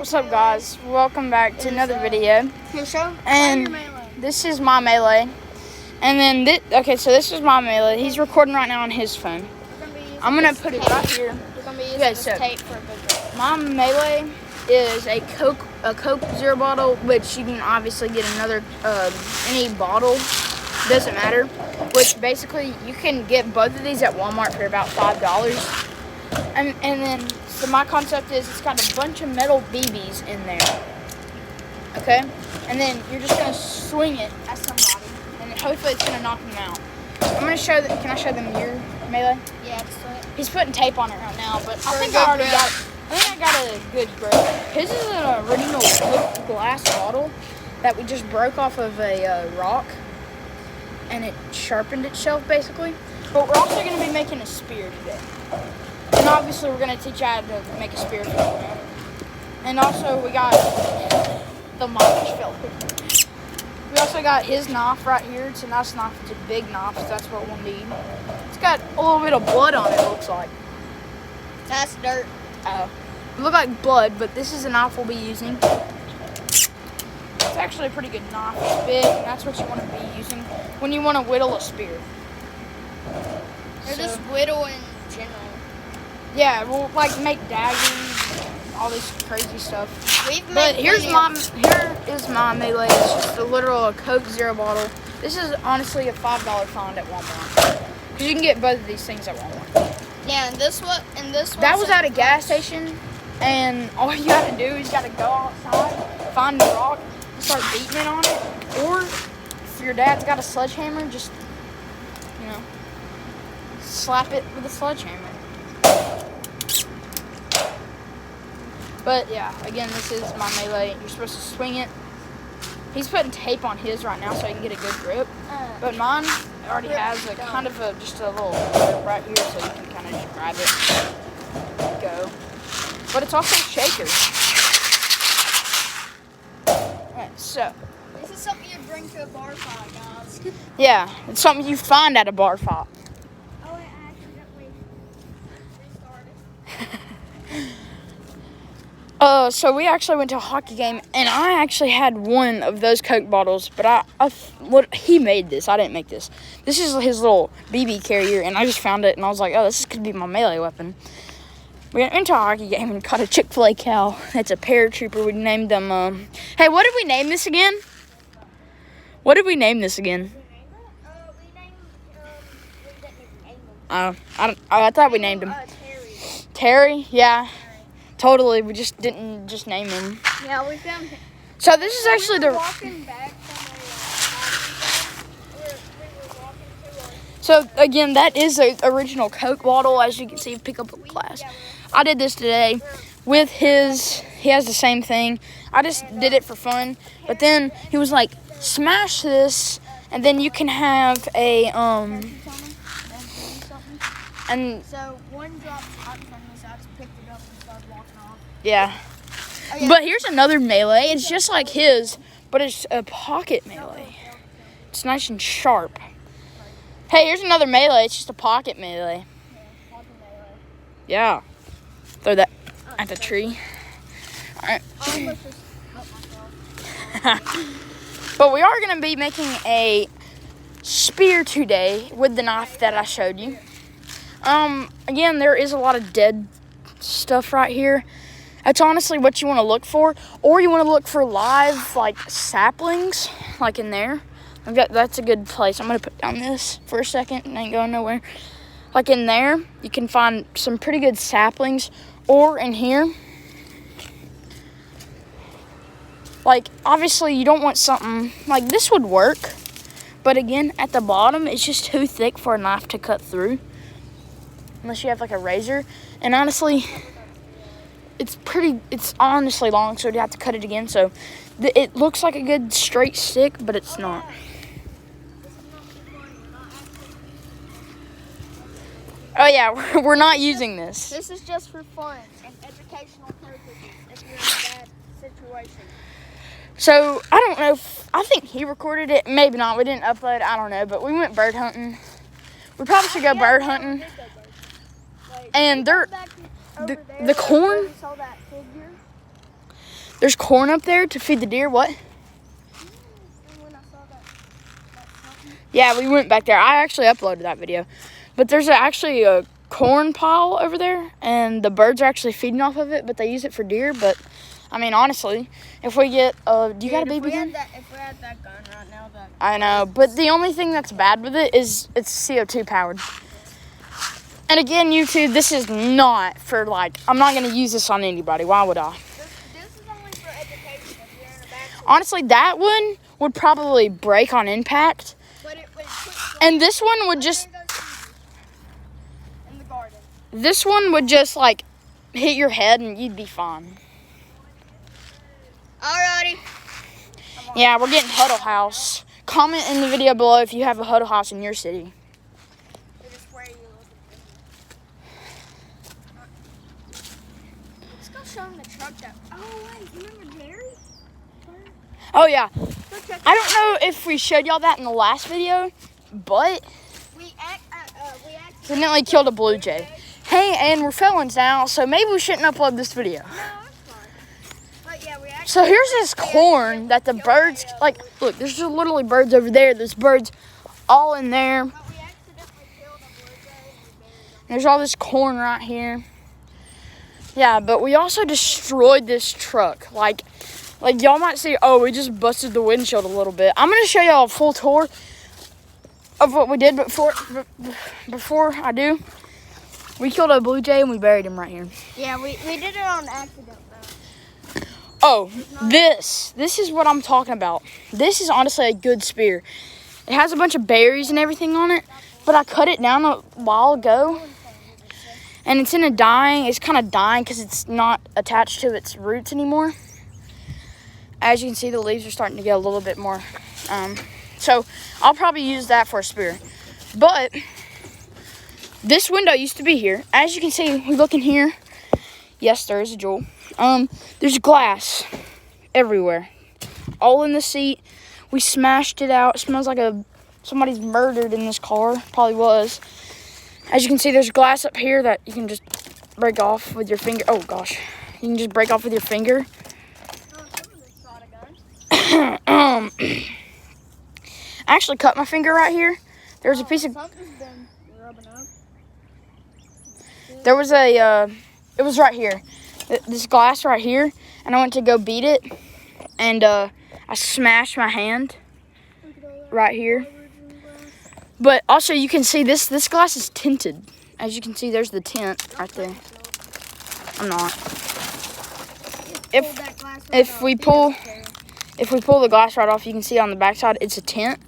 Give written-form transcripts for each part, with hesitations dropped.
What's up, guys? Welcome back to another video. And this is my Melee. And then so this is my Melee. He's recording right now on his phone. I'm gonna put it right here. Okay, so my Melee is a Coke Zero bottle, which you can obviously get another any bottle, doesn't matter. Which basically you can get both of these at Walmart for about $5. And then, so my concept is it's got a bunch of metal BBs in there, okay? And then you're just going to swing it at somebody, and then hopefully it's going to knock them out. I'm going to show them, can I show them your Melee? Yeah, it's it. He's putting tape on it right now, but I think I got a good grip. His is an original glass bottle that we just broke off of a rock, and it sharpened itself, basically. But we're also going to be making a spear today. And obviously we're going to teach you how to make a spear. And also we got the mic just fell. We also got his knife right here. It's a nice knife. It's a big knife, so that's what we'll need. It's got a little bit of blood on it, looks like. That's dirt. It looked like blood, but this is the knife we'll be using. It's actually a pretty good knife. It's big, and that's what you want to be using when you want to whittle a spear. Or just whittle in general. Yeah, we'll like make daggers, all this crazy stuff. But here is my Melee. It's just a literal Coke Zero bottle. This is honestly a $5 find at Walmart. Because you can get both of these things at Walmart. Yeah, and this one. That was at a gas station, and all you got to do is you got to go outside, find the rock, and start beating it on it. Or if your dad's got a sledgehammer, just slap it with a sledgehammer. But yeah, again, this is my Melee. You're supposed to swing it. He's putting tape on his right now so he can get a good grip. But mine already has just a little grip right here, so you can kind of just grab it, go. But it's also a shaker. Alright, so. This is something you bring to a bar fight, guys. Yeah, it's something you find at a bar fight. Oh, I accidentally restarted. So we actually went to a hockey game, and I actually had one of those Coke bottles, but he made this. I didn't make this. This is his little BB carrier, and I just found it, and I was like, oh, this could be my Melee weapon. We went into a hockey game and caught a Chick-fil-A cow. It's a paratrooper. We named them, hey, what did we name this again? What did we name this again? I thought we named him. Terry, yeah. Totally, we just didn't just name him. Yeah, we found him. So this is actually we were walking back from So again, that is the original Coke bottle, as you can see, pick up a class. I did this today with he has the same thing. I just did it for fun, but then he was like, smash this, and then you can have a, and so one dropped out in front of me, so I just picked it up and started walking off. Yeah. But here's another Melee. It's just like his, but it's a pocket Melee. It's nice and sharp. Hey, here's another Melee. It's just a pocket Melee. Yeah. Throw that at the tree. All right. But we are going to be making a spear today with the knife that I showed you. Again, there is a lot of dead stuff right here. That's honestly what you want to look for. Or you want to look for live, like, saplings, like in there. That's a good place. I'm going to put down this for a second. It ain't going nowhere. Like in there, you can find some pretty good saplings. Or in here. Like, obviously, you don't want something, like this would work. But again, at the bottom, it's just too thick for a knife to cut through. Unless you have like a razor. And honestly, it's honestly long, so you have to cut it again. So it looks like a good straight stick, but it's not. Oh yeah, we're not using this. This is just for fun and educational purposes if you're in a bad situation. So, I don't know I think he recorded it. Maybe not. We didn't upload it. I don't know. But we went bird hunting. We probably should go bird hunting. And the corn. There's corn up there to feed the deer. What? When I saw that Yeah, we went back there. I actually uploaded that video. But there's actually a corn pile over there, and the birds are actually feeding off of it, but they use it for deer. But, I mean, honestly, if we get... do you got a BB gun? If we had that gun right now, I know, but the only thing that's bad with it is it's CO2 powered. And again, YouTube, this is not for, like, I'm not going to use this on anybody. Why would I? This is only for education if you're in a backseat. Honestly, that one would probably break on impact. But it And this one would just... in the garden. This one would just, like, hit your head and you'd be fine. Alrighty. Yeah, we're getting Huddle House. Comment in the video below if you have a Huddle House in your city. Let's go show him the truck that... Oh, wait. Remember Jerry? Oh, yeah. Go check I don't know if we showed y'all that in the last video, but we accidentally killed a blue jay. Hey, and we're felons now, so maybe we shouldn't upload this video. No, it's fine. But yeah, we actually... So here's this corn that the birds, like, look, there's just literally birds over there. There's birds all in there. But we accidentally killed a blue jay and we buried him. There's all this corn right here. Yeah, but we also destroyed this truck. Like y'all might say, oh, we just busted the windshield a little bit. I'm going to show y'all a full tour of what we did, but before I do, we killed a blue jay and we buried him right here. Yeah, we did it on accident, though. Oh, this is what I'm talking about. This is honestly a good spear. It has a bunch of berries and everything on it, but I cut it down a while ago. And it's it's kind of dying because it's not attached to its roots anymore. As you can see, the leaves are starting to get a little bit more. So I'll probably use that for a spear. But this window used to be here. As you can see, we look in here. Yes, there is a jewel. There's glass everywhere. All in the seat. We smashed it out. It smells like somebody's murdered in this car. Probably was. As you can see, there's glass up here that you can just break off with your finger. Oh, gosh. You can just break off with your finger. I actually cut my finger right here. There's a piece of... Something's been rubbing up. There was it was right here. This glass right here. And I went to go beat it. And I smashed my hand right here. But also you can see this glass is tinted. As you can see, there's the tint right there. I'm not. If we pull the glass right off, you can see on the backside it's a tint.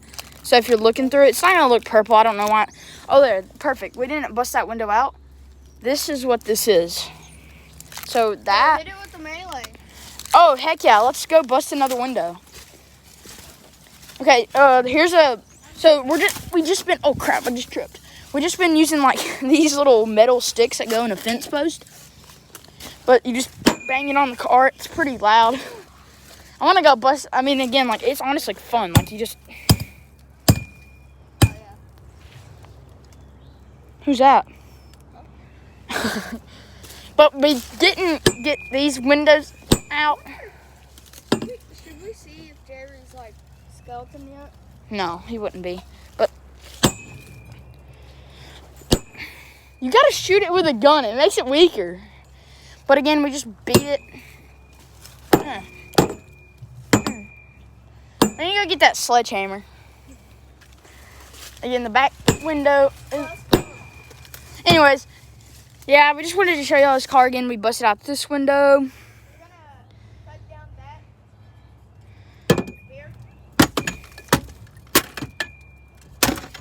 So if you're looking through it, it's not gonna look purple. I don't know why. Oh, there, perfect. We didn't bust that window out. This is what this is. So that. Hit it with the melee. Oh, heck yeah! Let's go bust another window. Okay, So we just been, oh crap, I just tripped. We just been using like these little metal sticks that go in a fence post. But you just bang it on the car, it's pretty loud. I wanna go bust, I mean again, like it's honestly fun. Like you just. Oh, yeah. Who's that? But we didn't get these windows out. Should we see if Jerry's like skeleton yet? No, he wouldn't be. But you gotta shoot it with a gun. It makes it weaker. But again, we just beat it. Then you go get that sledgehammer. Again, the back window. Anyways, yeah, we just wanted to show y'all this car again. We busted out this window. We're gonna cut down that spear.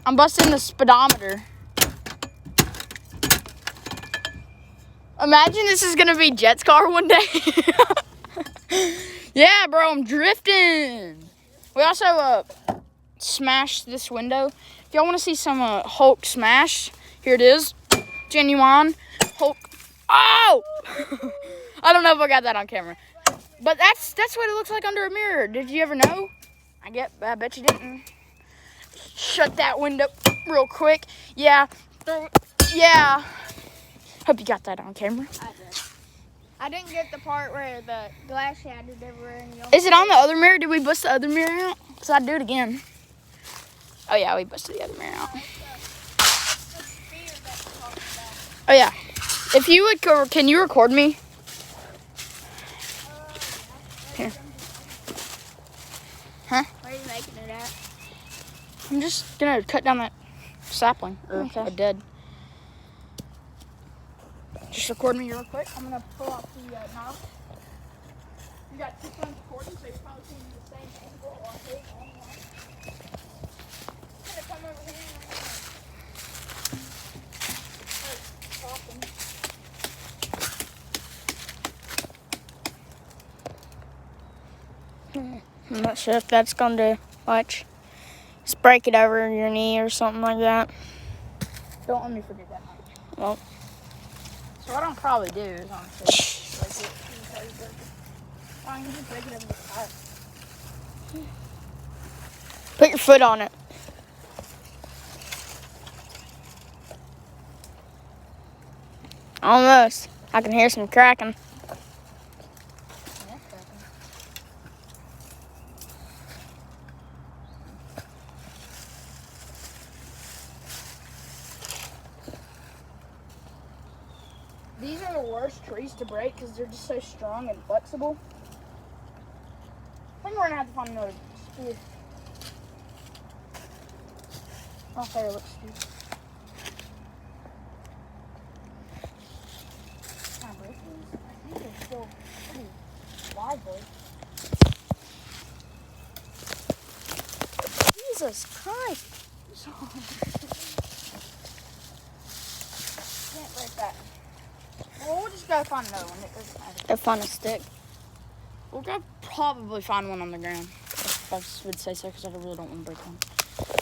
I'm busting the speedometer. Imagine this is gonna be Jet's car one day. Yeah, bro, I'm drifting. We also smashed this window. If y'all want to see some Hulk smash, here it is. Genuine Hulk. Oh! I don't know if I got that on camera, but that's what it looks like under a mirror. Did you ever know? I bet you didn't. Shut that window real quick. Yeah. Hope you got that on camera. I did. I didn't get the part where the glass shattered everywhere. And Is it on the other mirror? Did we bust the other mirror out? Because I'd do it again. Oh, yeah, we busted the other mirror out. Oh, yeah. If you would, can you record me? Here. Huh? Where are you making it at? I'm just going to cut down that sapling. Or a dead. Just record me real quick. I'm going to pull out the knob. You got 2 phones recording, so you're probably seeing the same angle or height on one. I'm going to come over here and I'm not sure if that's going to watch. Just break it over your knee or something like that. Don't let me forget that much. Well. So what I'll probably do is honestly I can just break it over the side. Put your foot on it. Almost. I can hear some cracking. These are the worst trees to break because they're just so strong and flexible. I think we're going to have to find another spear. Oh, there, looks stupid. Can I break these? I think they're still pretty wide, though. Jesus Christ. Can't break that. Well, we'll just go find another one. It doesn't matter. Go find a stick. We'll go probably find one on the ground. If I would say so, because I really don't want to break one.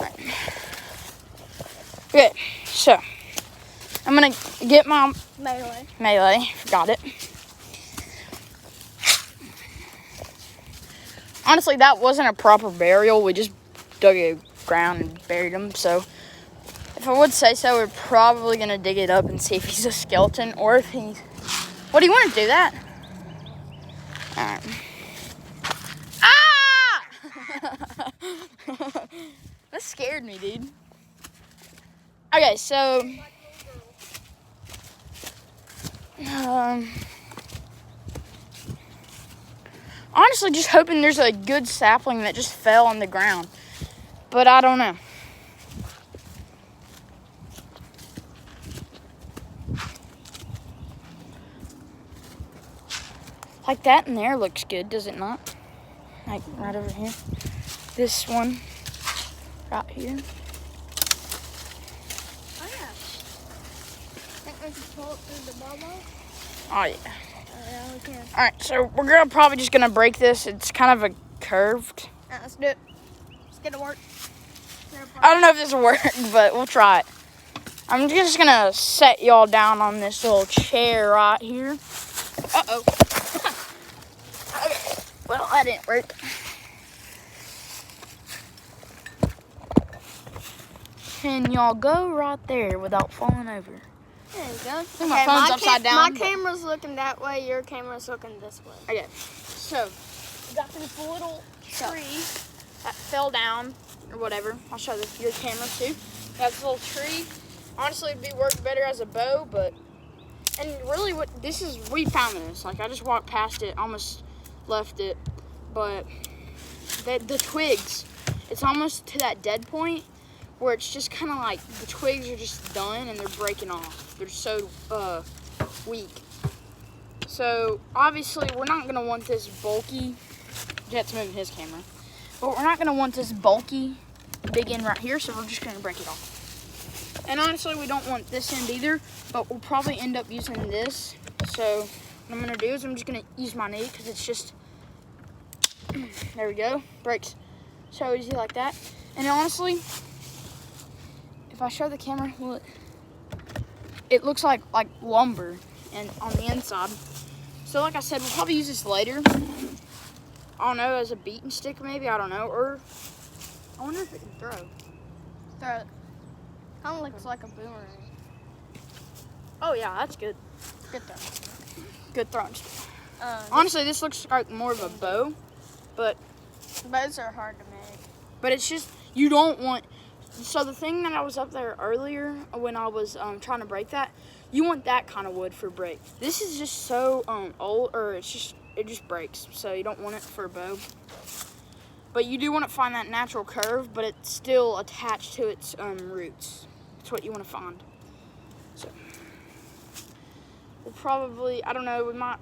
Alright. Good. So, I'm going to get my melee. Got it. Honestly, that wasn't a proper burial. We just dug a ground and buried him. So, if I would say so, we're probably going to dig it up and see if he's a skeleton or if he's... What, do you want to do that? Alright. Ah! That scared me, dude. Okay, so... honestly, just hoping there's a good sapling that just fell on the ground. But I don't know. Like that in there looks good, does it not? Like right over here. This one right here. Oh yeah. Think we can pull it through the bubble? Oh yeah. Yeah, we can. Alright, so we're probably just gonna break this. It's kind of a curved. Let's do it. Let's get it work. I don't know if this will work, but we'll try it. I'm just gonna set y'all down on this little chair right here. Uh-oh. Okay. Well, that didn't work. Can y'all go right there without falling over? There you go. think my phone's upside down, My but- camera's looking that way. Your camera's looking this way. Okay. So, we got this little tree that fell down or whatever. I'll show your camera too. That's a little tree. Honestly, it'd be worked better as a bow, but... And really, we found this. Like, I just walked past it, almost left it. But the twigs, it's almost to that dead point where it's just kind of like the twigs are just done and they're breaking off. They're so weak. So, obviously, we're not going to want this bulky... Jet's moving his camera. But we're not going to want this bulky big end right here, so we're just going to break it off. And honestly, we don't want this end either, but we'll probably end up using this. So what I'm going to do is I'm just going to use my knee because it's just, there we go, breaks so easy like that. And honestly, if I show the camera, look, it looks like lumber and on the inside. So like I said, we'll probably use this later. I don't know, as a beating stick maybe, I don't know. Or, I wonder if it can throw. Throw it. Kind of looks like a boomerang. Oh yeah, that's good. Good throw. Good throwing speed. Honestly, this looks like more of a bow, but bows are hard to make. But it's just, you don't want, so the thing that I was up there earlier when I was trying to break that, you want that kind of wood for break. This is just so old, or it just breaks, so you don't want it for a bow. But you do want to find that natural curve, but it's still attached to its roots. That's what you want to find. So we'll probably, I don't know, we might,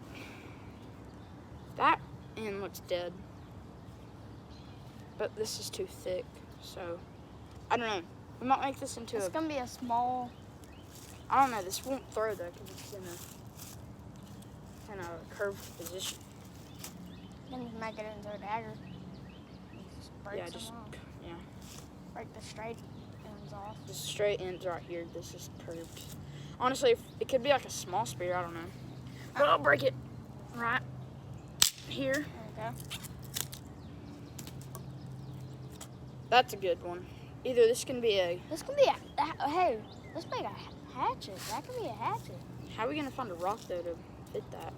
that end looks dead. But this is too thick, so I don't know. We might make this into It's gonna be a small. I don't know. This won't throw though, because it's in a curved position. Then you can make it into a dagger. Just break break the straight ends off. The straight ends right here. This is curved. Honestly, it could be like a small spear. I don't know. But I'll break it right here. There we go. That's a good one. Either this can be a... This can be a... Hey, let's make a hatchet. That can be a hatchet. How are we going to find a rock, though, to fit that?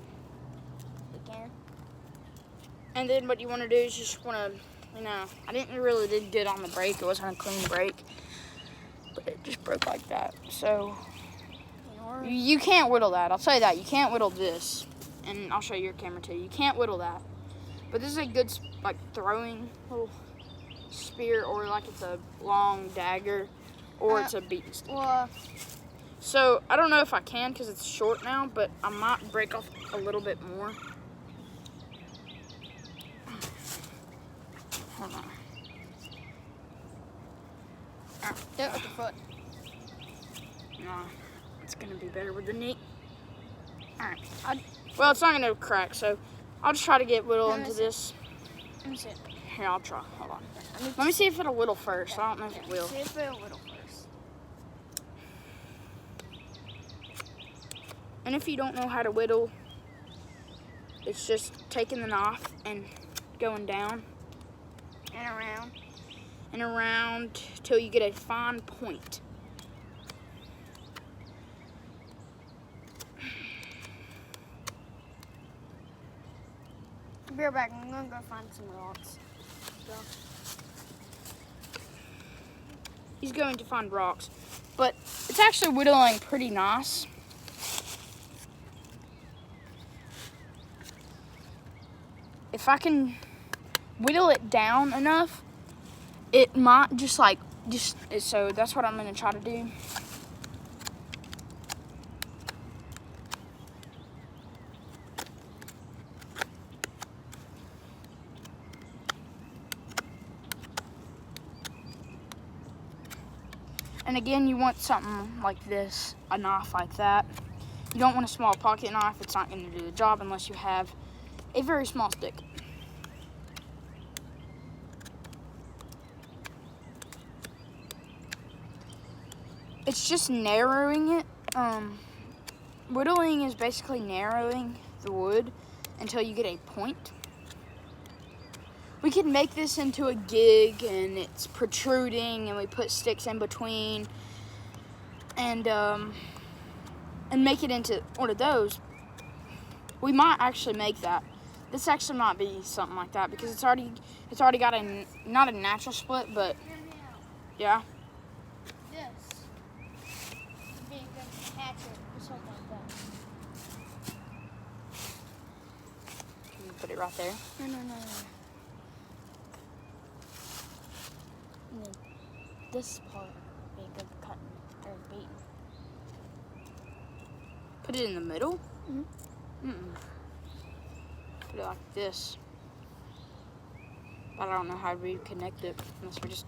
We can. And then what you want to do is just want to, you know, I didn't really did good on the break. It wasn't a clean break. But it just broke like that. So, you can't whittle that. I'll tell you that. You can't whittle this. And I'll show you your camera, too. You can't whittle that. But this is a good, like, throwing little... spear, or like it's a long dagger, or it's a beaten stick. So I don't know if I can because it's short now, but I might break off a little bit more. Hold on. Do it with the foot. No, it's gonna be better with the knee. All right. Well, it's not gonna crack, so I'll just try to get whittle into this. Let me see it. Here, I'll try. Hold on. Let me see if it'll whittle first. I don't know if it will. See if it'll whittle first. And if you don't know how to whittle, it's just taking the knife and going down and around till you get a fine point. I'll be right back. I'm gonna go find some rocks. So. He's going to find rocks, but it's actually whittling pretty nice. If I can whittle it down enough, it might so that's what I'm gonna try to do. And again, you want something like this, a knife like that. You don't want a small pocket knife. It's not going to do the job unless you have a very small stick. It's just narrowing it. Whittling is basically narrowing the wood until you get a point. We could make this into a gig, and it's protruding, and we put sticks in between, and make it into one of those. We might actually make that. This actually might be something like that because it's already got a not a natural split, but yeah. This would be a good hatchet or something like that. Can you put it right there? No. And then this part would be a good cutting or beating. Put it in the middle? Mm-hmm. Put it like this. But I don't know how we connect it unless we just,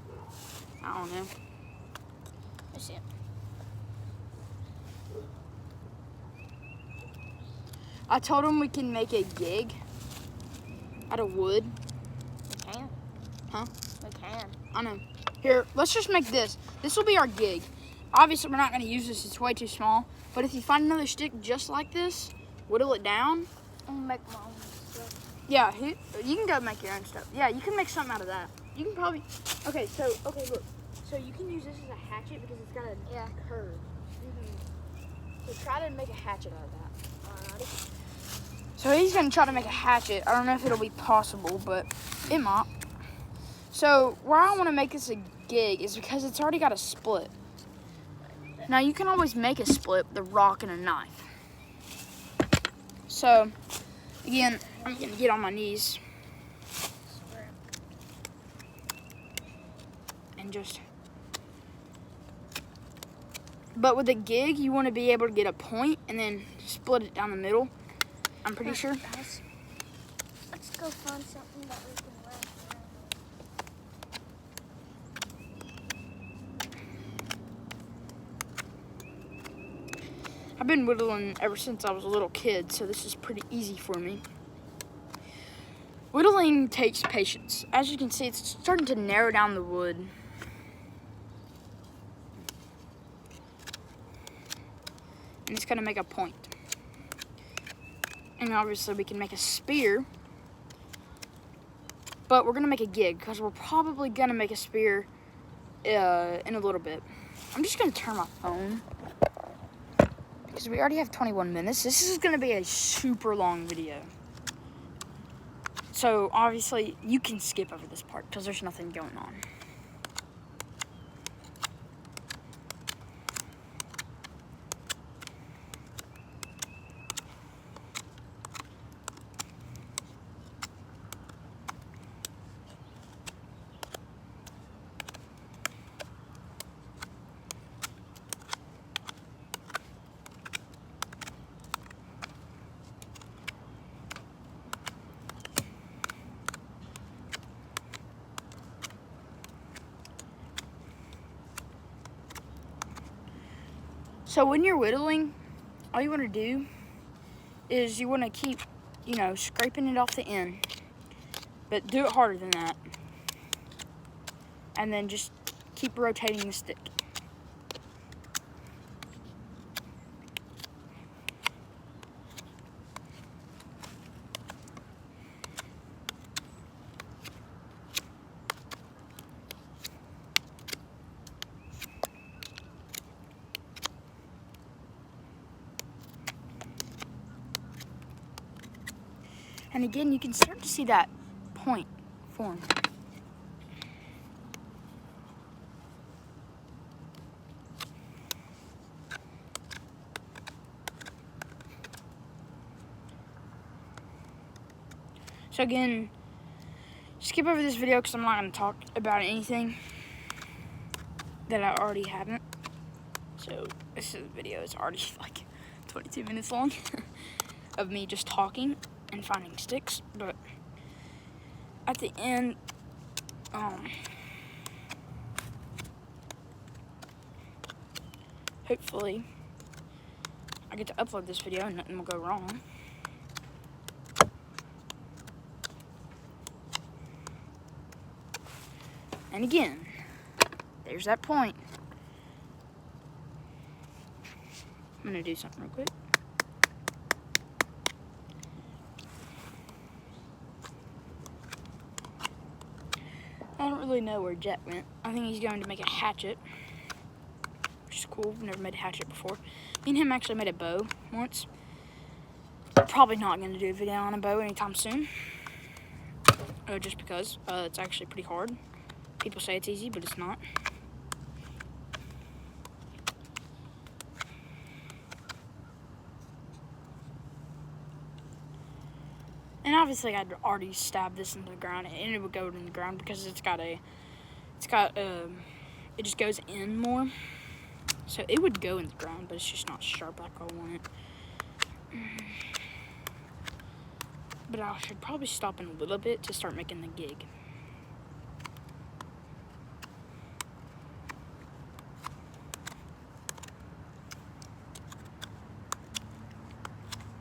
I don't know. Let's see it. I told him we can make a gig out of wood. We can. Huh? We can. I know. Here, let's just make this. This will be our gig. Obviously, we're not going to use this. It's way too small. But if you find another stick just like this, whittle it down. I'm going to make my own stuff. Yeah, you can go make your own stuff. Yeah, you can make something out of that. You can probably... Okay, look. So you can use this as a hatchet because it's got a curve. So try to make a hatchet out of that. Alrighty. So he's going to try to make a hatchet. I don't know if it'll be possible, but it might. So why I want to make this a gig is because it's already got a split. Now you can always make a split with a rock and a knife. So again, I'm going to get on my knees and just... But with a gig, you want to be able to get a point and then split it down the middle. I'm pretty sure. Guys, let's go find something that we can wrap around. I've been whittling ever since I was a little kid, so this is pretty easy for me. Whittling takes patience. As you can see, it's starting to narrow down the wood. And it's going to make a point. And obviously we can make a spear. But we're going to make a gig, because we're probably going to make a spear in a little bit. I'm just going to turn my phone, because we already have 21 minutes. This is going to be a super long video. So obviously you can skip over this part, because there's nothing going on. So when you're whittling, all you want to do is you want to keep, scraping it off the end. But do it harder than that. And then just keep rotating the stick. And again, you can start to see that point form. So again, skip over this video because I'm not going to talk about anything that I already haven't. So this video is already like 22 minutes long of me just talking and finding sticks, but at the end, hopefully I get to upload this video and nothing will go wrong. And again, there's that point. I'm gonna do something real quick. I don't really know where Jet went. I think he's going to make a hatchet, which is cool. I've never made a hatchet before. Me and him actually made a bow once. Probably not going to do a video on a bow anytime soon. Just because it's actually pretty hard. People say it's easy, but it's not. And obviously I'd already stabbed this into the ground, and it would go in the ground because it just goes in more. So it would go in the ground, but it's just not sharp like I want it. But I should probably stop in a little bit to start making the gig.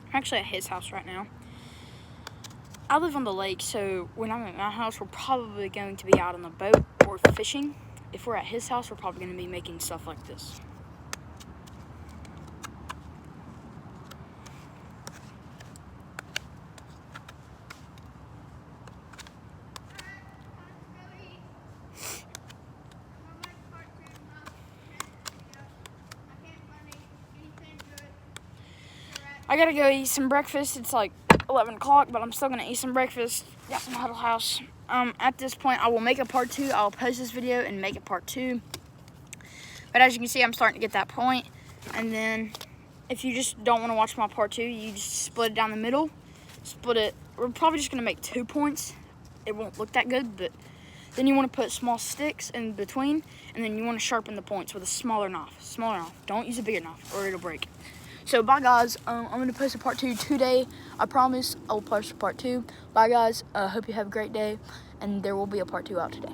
I'm actually at his house right now. I live on the lake, so when I'm at my house, we're probably going to be out on the boat or fishing. If we're at his house, we're probably going to be making stuff like this. I gotta go eat some breakfast. It's like 11 o'clock, but I'm still gonna eat some breakfast. Got some Huddle House. At this point, I will make a part 2. I'll post this video and make a part 2. But as you can see, I'm starting to get that point. And then, if you just don't want to watch my part 2, you just split it down the middle. Split it. We're probably just gonna make 2 points. It won't look that good, but then you want to put small sticks in between, and then you want to sharpen the points with a smaller knife. Smaller knife. Don't use a bigger knife, or it'll break. So, bye, guys. I'm going to post a part 2 today. I promise I will post a part 2. Bye, guys. Hope you have a great day, and there will be a part 2 out today.